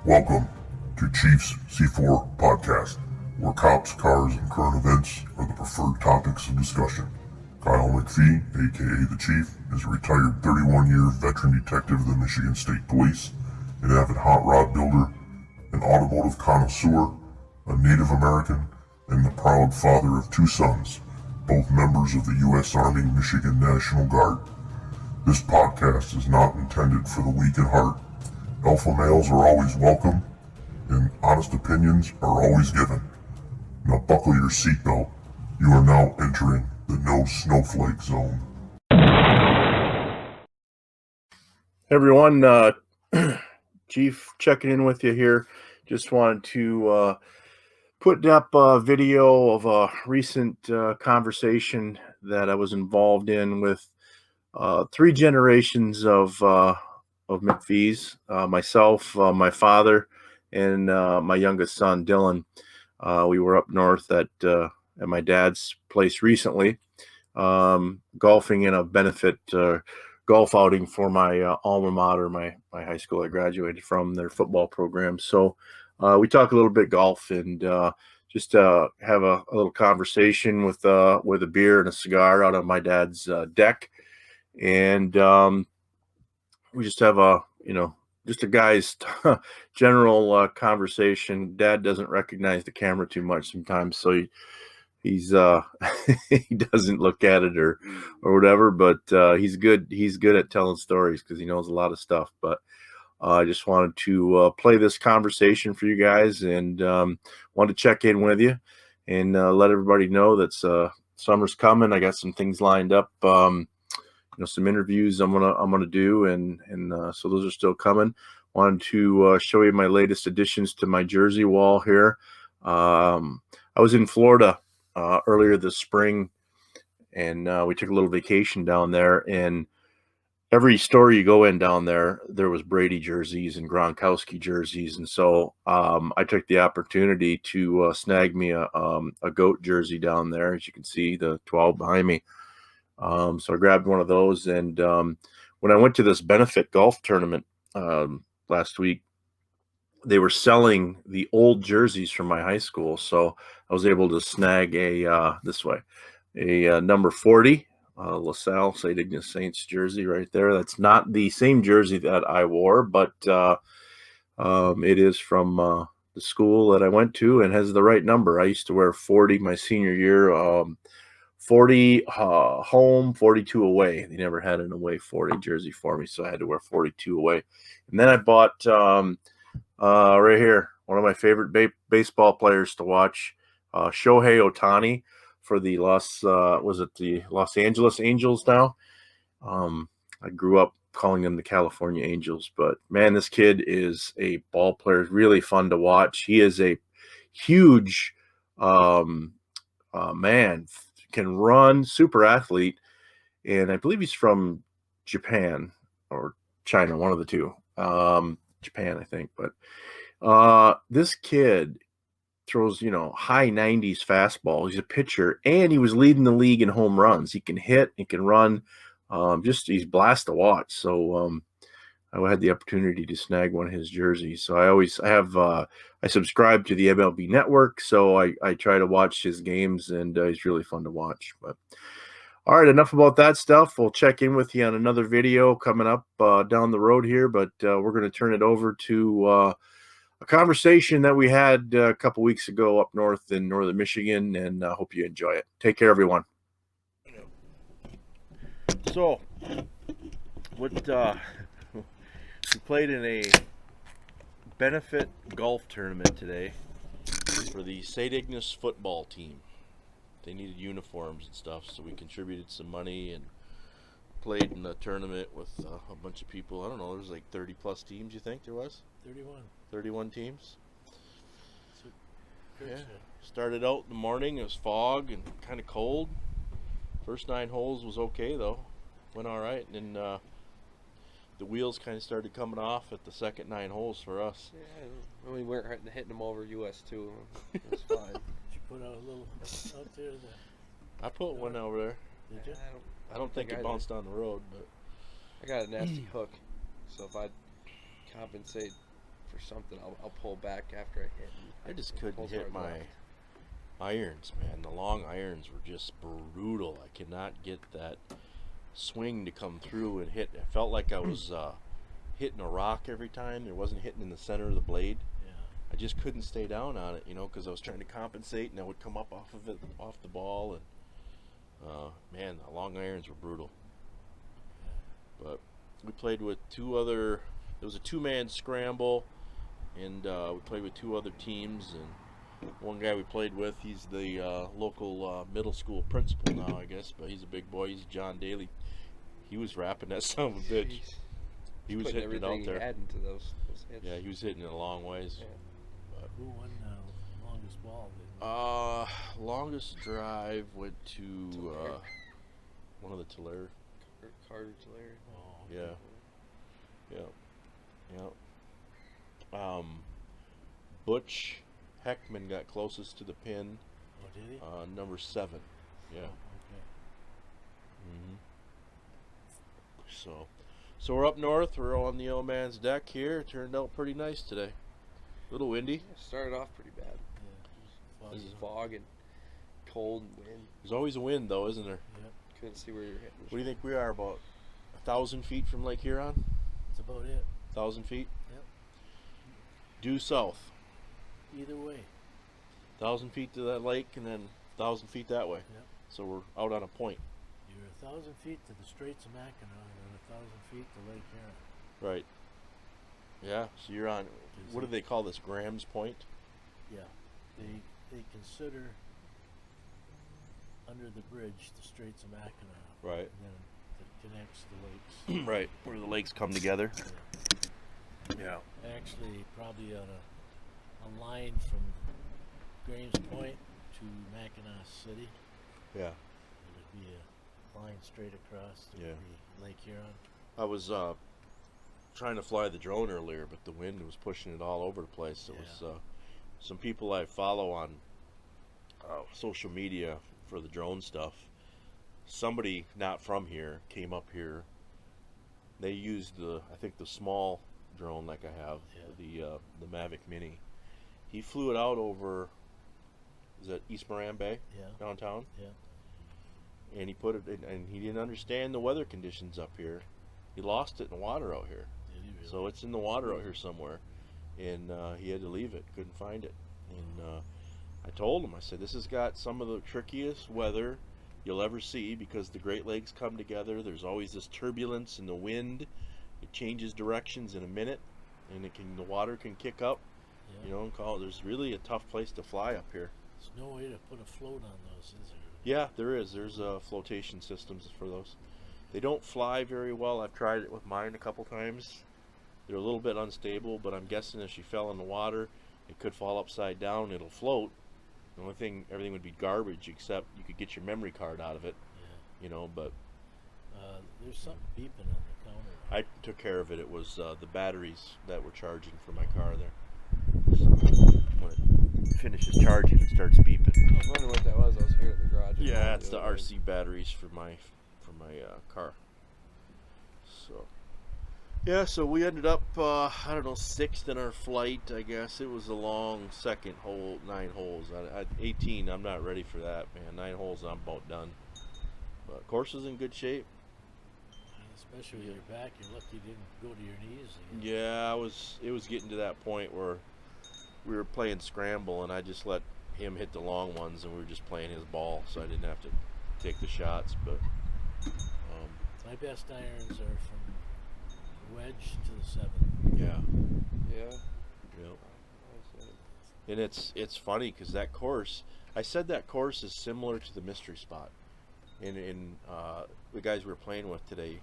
Welcome to Chiefs C4 Podcast, where cops, cars, and current events are the preferred topics of discussion. Kyle McPhee, aka The Chief, is a retired 31-year veteran detective of the Michigan State Police, an avid hot rod builder, an automotive connoisseur, a Native American, and the proud father of two sons, both members of the U.S. Army Michigan National Guard. This podcast is not intended for the weak in heart. Alpha males are always welcome, and honest opinions are always given. Now buckle your seatbelt. You are now entering the no snowflake zone. Hey everyone, Chief checking in with you here. Just wanted to put up a video of a recent conversation that I was involved in with three generations of McPhees, myself, my father, and my youngest son, Dylan. We were up north at my dad's place recently, golfing in a benefit golf outing for my alma mater, my high school I graduated from, their football program. So we talk a little bit golf and just have a little conversation with a beer and a cigar out on my dad's deck. And we just have just a guy's general conversation. Dad doesn't recognize the camera too much sometimes, so he's he doesn't look at it or whatever, but he's good at telling stories because he knows a lot of stuff. But I just wanted to play this conversation for you guys and wanted to check in with you and let everybody know that summer's coming. I got some things lined up, some interviews I'm gonna do, and so those are still coming. Wanted to show you my latest additions to my jersey wall here. I was in Florida earlier this spring, and we took a little vacation down there, and every store you go in down there was Brady jerseys and Gronkowski jerseys, and so I took the opportunity to snag me a goat jersey down there. As you can see, the 12 behind me. So I grabbed one of those, and when I went to this benefit golf tournament last week, they were selling the old jerseys from my high school, so I was able to snag a number 40 LaSalle St. Ignace Saints jersey right there. That's not the same jersey that I wore, but it is from the school that I went to and has the right number. I used to wear 40 my senior year. 40 home, 42 away. They never had an away 40 jersey for me, so I had to wear 42 away. And then I bought right here, one of my favorite baseball players to watch, Shohei Ohtani for the Los Angeles Angels now. I grew up calling them the California Angels, but man, this kid is a ball player. It's really fun to watch. He is a huge man, can run, super athlete, and I believe he's from Japan or China, one of the two. Japan, I think. But this kid throws, high 90s fastball. He's a pitcher, and he was leading the league in home runs. He can hit, he can run. He's blast to watch. So I had the opportunity to snag one of his jerseys. So I subscribe to the MLB Network, so I try to watch his games, and he's really fun to watch. But all right, enough about that stuff. We'll check in with you on another video coming up down the road here, but we're going to turn it over to a conversation that we had a couple weeks ago up north in northern Michigan, and I hope you enjoy it. Take care, everyone. So, we played in a benefit golf tournament today for the St. Ignace football team. They needed uniforms and stuff, so we contributed some money and played in a tournament with a bunch of people. I don't know, there was like 30 plus teams, you think there was? 31 teams. Yeah. Started out in the morning, it was fog and kind of cold. First 9 holes was okay though, went all right, and then the wheels kind of started coming off at the second 9 holes for us. Yeah, we weren't hitting them over US too. It was fine. Did you put out a little out there? I put one over there. Did you? I don't think it bounced on the road, but I got a nasty hook, so if I compensate for or something, I'll pull back after I hit. I just It couldn't pulls hit hard my left. irons, man. The long irons were just brutal. I could not get that swing to come through and hit. I felt like I was hitting a rock every time. It wasn't hitting in the center of the blade. Yeah. I just couldn't stay down on it, because I was trying to compensate, and I would come up off of it, off the ball, and man, the long irons were brutal. But we played with two other. It was a two-man scramble, and we played with two other teams. And one guy we played with, he's the local middle school principal now, I guess, but he's a big boy. He's John Daly. He was wrapping that son of a bitch. Jeez. He was Putting hitting it out everything he there. had into those hits. Yeah, he was hitting it a long ways. Yeah. Who won the longest ball? Longest drive went to Tulare. one of the Tulare. Carter Tulare. Oh, Yeah. Butch Heckman got closest to the pin, Oh, did he? number 7. Yeah. Okay. So we're up north. We're on the old man's deck here. It turned out pretty nice today. A little windy. Yeah, started off pretty bad. Yeah. This is fog and cold and wind. There's always a wind, though, isn't there? Yep. Couldn't see where you're hitting. What do you think we are? About 1,000 feet from Lake Huron? That's about it. 1,000 feet? Yep. Due south. Either way. 1,000 feet to that lake, and then 1,000 feet that way. Yep. So we're out on a point. You're 1,000 feet to the Straits of Mackinac and 1,000 feet to Lake Huron. Right. Yeah, so you're on, what do they call this, Graham's Point? Yeah. They consider under the bridge the Straits of Mackinac. Right. And then it connects the lakes. Right, where the lakes come together. Yeah. Yeah. Actually, probably on a line from Graham's Point to Mackinac City. Yeah. It would be a line straight across to Yeah. the Lake Huron. I was trying to fly the drone earlier, but the wind was pushing it all over the place. It was some people I follow on social media for the drone stuff. Somebody not from here came up here. They used I think the small drone like I have, the Mavic Mini. He flew it out over, is that East Moran Bay, Yeah. downtown? Yeah. And he put it in, and he didn't understand the weather conditions up here. He lost it in the water out here. Did he really? So it's in the water out here somewhere, and he had to leave it, couldn't find it. And I told him, I said, this has got some of the trickiest weather you'll ever see, because the Great Lakes come together. There's always this turbulence in the wind. It changes directions in a minute, and the water can kick up. Yeah. There's really a tough place to fly up here. There's no way to put a float on those, is there? Yeah, there is. There's flotation systems for those. They don't fly very well. I've tried it with mine a couple times. They're a little bit unstable, but I'm guessing if she fell in the water, it could fall upside down. It'll float. The only thing, everything would be garbage, except you could get your memory card out of it. Yeah. But There's something beeping on the counter. I took care of it. It was the batteries that were charging for my car there. So when it finishes charging, it starts beeping. I was wondering what that was. I was here at the garage. Yeah, it's the RC batteries for my car. So we ended up 6th in our flight. I guess it was a long second hole, 9 holes. 18, I'm not ready for that, man. 9 holes, I'm about done. But course is in good shape. Especially with your back, you're lucky you didn't go to your knees again. Yeah, it was getting to that point where we were playing scramble, and I just let him hit the long ones, and we were just playing his ball, so I didn't have to take the shots. But My best irons are from wedge to the 7. yeah. Yeah. And it's funny because that course, I said that course is similar to the mystery spot. And the guys we were playing with today,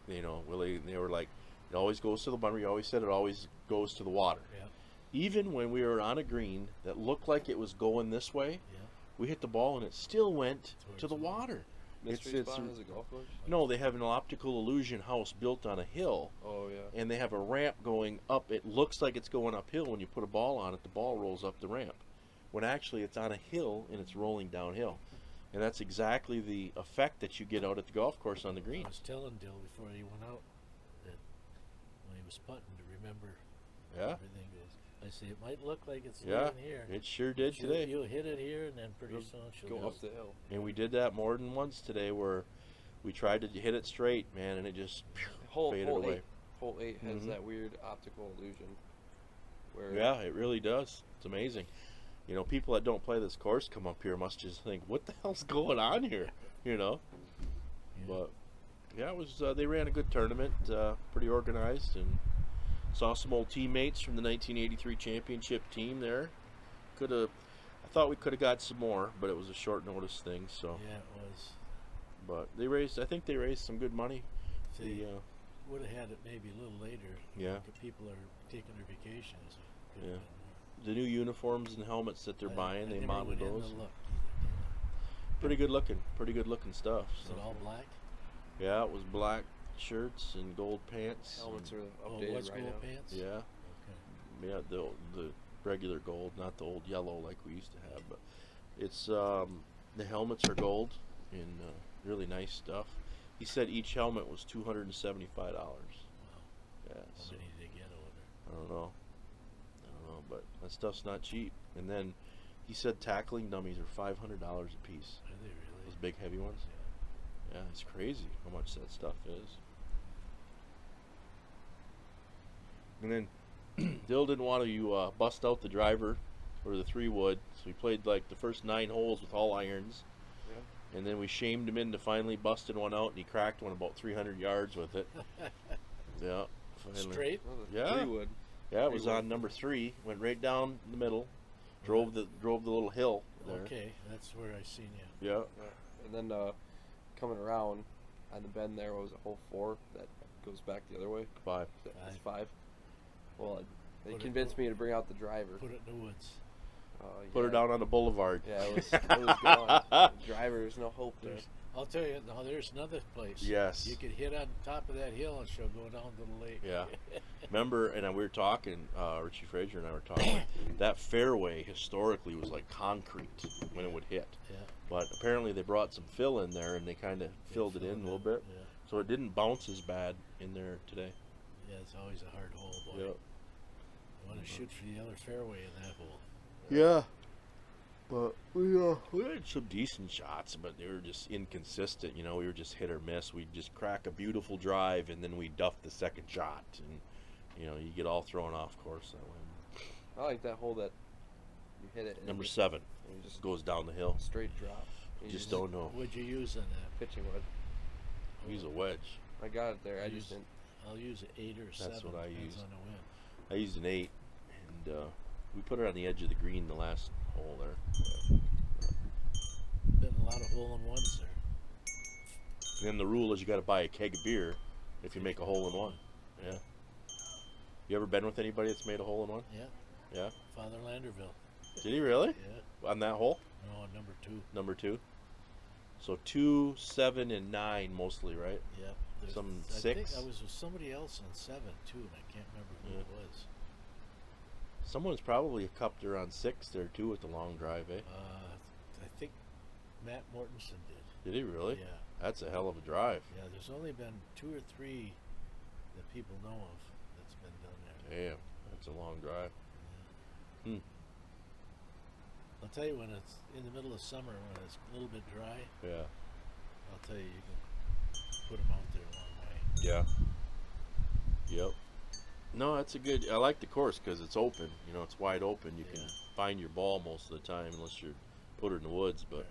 Willie, they were like, it always goes to the bummer. You always said it always goes to the water. Yeah. Even when we were on a green that looked like it was going this way, Yeah. we hit the ball and it still went Towards to the the water. Mystery spot has a golf course? No, they have an optical illusion house built on a hill. Oh, yeah. And they have a ramp going up. It looks like it's going uphill. When you put a ball on it, the ball rolls up the ramp, when actually it's on a hill and it's rolling downhill. And that's exactly the effect that you get out at the golf course on the green. I was telling Dill before he went out that when he was putting to remember Yeah. Everything goes. I say it might look like it's Yeah, in here. it sure did but today. You'll hit it here, and then pretty It'll soon she'll Go go up the hill. And we did that more than once today, where we tried to hit it straight, man, and it just faded away. Hole 8 has Mhm. that weird optical illusion. Where Yeah, it really does. It's amazing. You know, people that don't play this course come up here must just think, what the hell's going on here? You know? Yeah. But, yeah, it was. They ran a good tournament, pretty organized, and saw some old teammates from the 1983 championship team there. I thought we could have got some more, but it was a short notice thing, so. Yeah, it was. But I think they raised some good money. They would have had it maybe a little later. Yeah. The people are taking their vacations. Could have Yeah. been more. The new uniforms and helmets that they're buying, they never modeled went in those. to look Pretty good looking stuff. Is So. it all black? Yeah, it was black shirts and gold pants. helmets are Oh, updated what's right gold now. pants? Yeah, Okay. yeah, the regular gold, not the old yellow like we used to have. But it's the helmets are gold and really nice stuff. He said each helmet was $275. Wow. Yeah, How so, many did they get over there? I don't know, but that stuff's not cheap. And then he said tackling dummies are $500 a piece. Are they really? Those big heavy ones. Yeah, it's crazy how much that stuff is. And then Dill didn't want to bust out the driver or the 3-wood, so he played like the first 9 holes with all irons. Yeah. And then we shamed him into finally busting one out, and he cracked one about 300 yards with it. Yeah, finally. Straight? Well, the Yeah. 3-wood. Yeah, it was 3-wood. on number 3. Went right down the middle, drove the little hill there. Okay, that's where I seen you. Yeah. And then coming around on the bend there was a hole 4 that goes back the other way. 5. That's 5. Well, they Put it- convinced me to bring out the driver. Put it in the woods. Put her Yeah. down on the boulevard. Yeah, it was gone. The driver, there's no hope there. I'll tell you, now there's another place. Yes. You could hit on top of that hill and she'll go down to the lake. Yeah. Remember, and we were talking, Richie Frazier and I were talking, that fairway historically was like concrete when it would hit. Yeah. But apparently they brought some fill in there and they kind of filled it in a little bit. Yeah. So it didn't bounce as bad in there today. Yeah, it's always a hard hole, boy. Yep. You want to shoot for the other fairway in that hole. Yeah. But we had some decent shots, but they were just inconsistent. You know, we were just hit or miss. We'd just crack a beautiful drive, and then we duff the second shot, and you know, you get all thrown off course that way. I like that hole that you hit it. And Number it just, 7 and you just goes down the hill. straight drop. You You just don't know. What'd you use on that? Pitching wood. Use a wedge. I got it there. I Use- just didn't. I'll use an 8 or 7. what I depends used. on the wind. I used an 8, and we put it on the edge of the green the last hole there. Been a lot of hole-in-ones there. And then the rule is you got to buy a keg of beer if you make a hole in one. Yeah. You ever been with anybody that's made a hole in one? Yeah. Yeah. Father Landerville. Did he really? Yeah. On that hole? No, number 2. Number 2. So 2, 7, and 9 mostly, right? Yeah. Some I 6? think I was with somebody else on 7 too, and I can't remember who Yeah. it was. Someone's probably cupped her on 6 there too with the long drive, eh? I think Matt Mortensen did. Did he really? Yeah. That's a hell of a drive. Yeah, there's only been 2 or 3 that people know of that's been done there. Damn, that's a long drive. Hmm. I'll tell you, when it's in the middle of summer, when it's a little bit dry, Yeah. I'll tell you, you can put them out there a long way. Yeah. Yep. No, that's a good. I like the course because it's open. You know, it's wide open. You can Yeah. find your ball most of the time, unless you're put her in the woods. But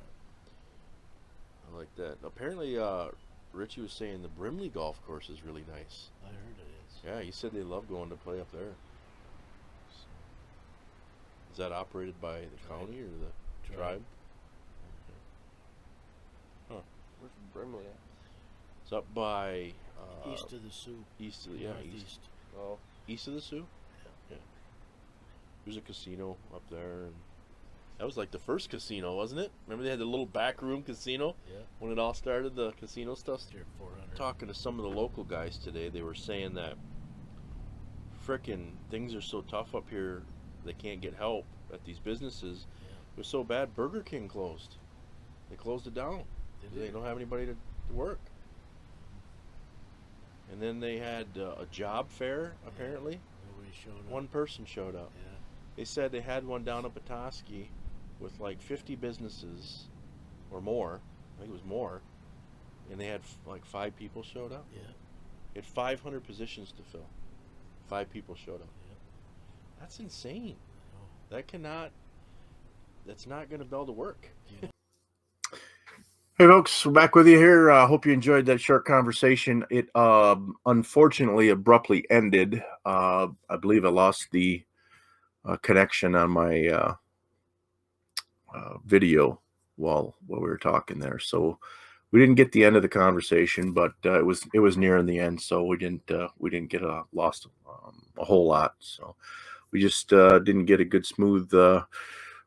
I like that. Apparently, Richie was saying the Brimley golf course is really nice. I heard it is. Yeah, he said they love going to play up there. So, is that operated by the county or the tribe? Where's Brimley at? It's up by East of the Sioux. east of the Northeast. Oh, east of the Sioux. Yeah. There's a casino up there, and that was like the first casino, wasn't it? Remember they had the little back room casino Yeah. when it all started, the casino stuff. There 400. Talking to some of the local guys today, they were saying that frickin' things are so tough up here, they can't get help at these businesses. Yeah. It was so bad, Burger King closed. They closed it down. Did They don't have anybody to work. And then they had a job fair, apparently. Nobody showed up. One person showed up. Yeah. They said they had one down at Petoskey with like 50 businesses or more. I think it was more. And they had like 5 people showed up. Yeah. They had 500 positions to fill. 5 people showed up. Yeah. That's insane. No. That's not going to be able to work. Yeah. Hey folks, we're back with you here. Hope you enjoyed that short conversation. It unfortunately abruptly ended. I believe I lost the connection on my video while we were talking there, so we didn't get the end of the conversation, but it was nearing the end, so we didn't get lost a whole lot. So we just didn't get a good smooth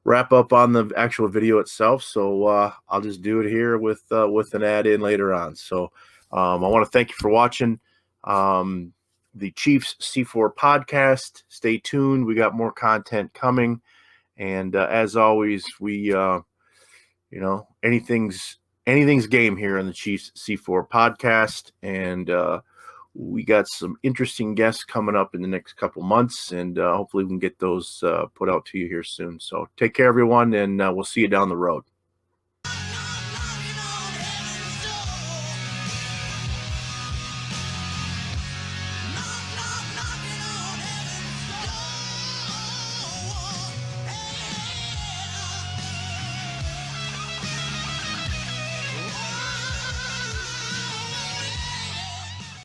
wrap up on the actual video itself. So I'll just do it here with an ad in later on. So I want to thank you for watching the Chiefs C4 podcast. Stay tuned. We got more content coming. And as always, we, anything's game here on the Chiefs C4 podcast. And we got some interesting guests coming up in the next couple months, and hopefully we can get those put out to you here soon. So take care, everyone, and we'll see you down the road.